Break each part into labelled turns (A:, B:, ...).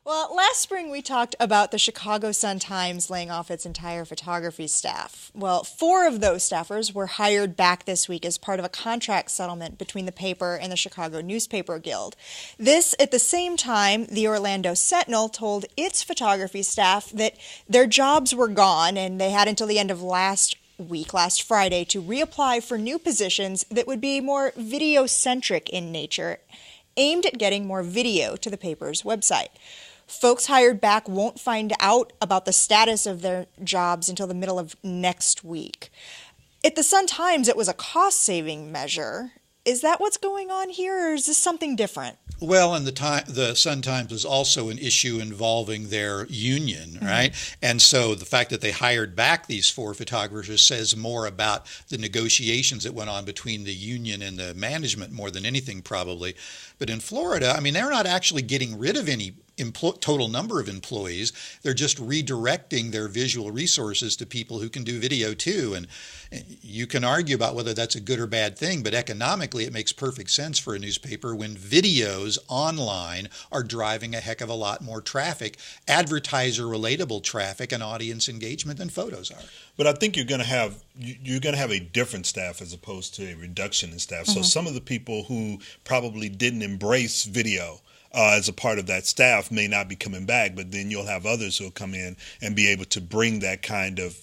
A: Well, last spring we talked about the Chicago Sun-Times laying off its entire photography staff. Well, 4 of those staffers were hired back this week as part of a contract settlement between the paper and the Chicago Newspaper Guild. This at the same time the Orlando Sentinel told its photography staff that their jobs were gone and they had until the end of last Friday, to reapply for new positions that would be more video-centric in nature, aimed at getting more video to the paper's website. Folks hired back won't find out about the status of their jobs until the middle of next week. At the Sun-Times, it was a cost-saving measure. Is that what's going on here, or is this something different?
B: Well, and the Sun-Times was also an issue involving their union, right? And so the fact that they hired back these 4 photographers says more about the negotiations that went on between the union and the management more than anything, probably. But in Florida, I mean, they're not actually getting rid of any total number of employees. They're just redirecting their visual resources to people who can do video too. And you can argue about whether that's a good or bad thing, but economically it makes perfect sense for a newspaper when videos online are driving a heck of a lot more traffic, advertiser relatable traffic and audience engagement than photos are.
C: But I think you're going to have a different staff as opposed to a reduction in staff. So some of the people who probably didn't embrace video as a part of that staff may not be coming back, but then you'll have others who will come in and be able to bring that kind of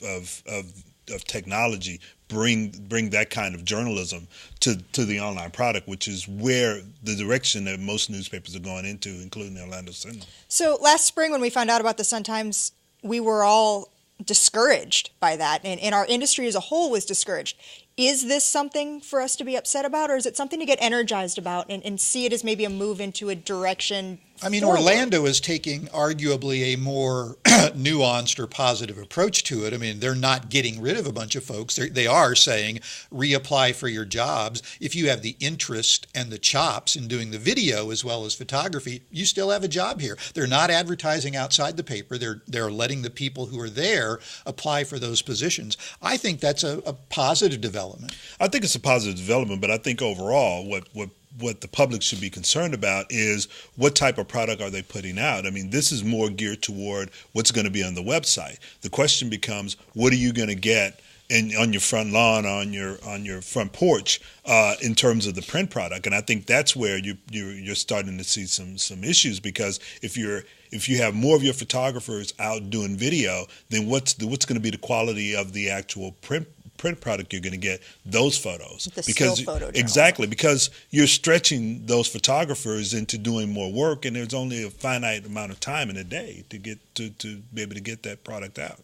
C: technology, bring that kind of journalism to the online product, which is where the direction that most newspapers are going into, including the Orlando Sentinel.
A: So last spring when we found out about the Sun-Times, we were all discouraged by that, and our industry as a whole was discouraged. Is this something for us to be upset about, or is it something to get energized about and see it as maybe a move into a direction
B: I mean,
A: forward?
B: Orlando is taking arguably a more nuanced or positive approach to it. I mean, they're not getting rid of a bunch of folks. They are saying reapply for your jobs. If you have the interest and the chops in doing the video as well as photography, you still have a job here. They're not advertising outside the paper. They're letting the people who are there apply for those positions. I think that's a positive development.
C: I think it's a positive development, but I think overall what the public should be concerned about is what type of product are they putting out. I mean, this is more geared toward what's going to be on the website. The question becomes, what are you going to get on your front lawn, on your front porch, in terms of the print product? And I think that's where you're starting to see some issues, because if you have more of your photographers out doing video, then what's going to be the quality of the actual print product you're going to get, those photos?
A: Still photo journalism.
C: Exactly, because you're stretching those photographers into doing more work, and there's only a finite amount of time in a day to be able to get that product out.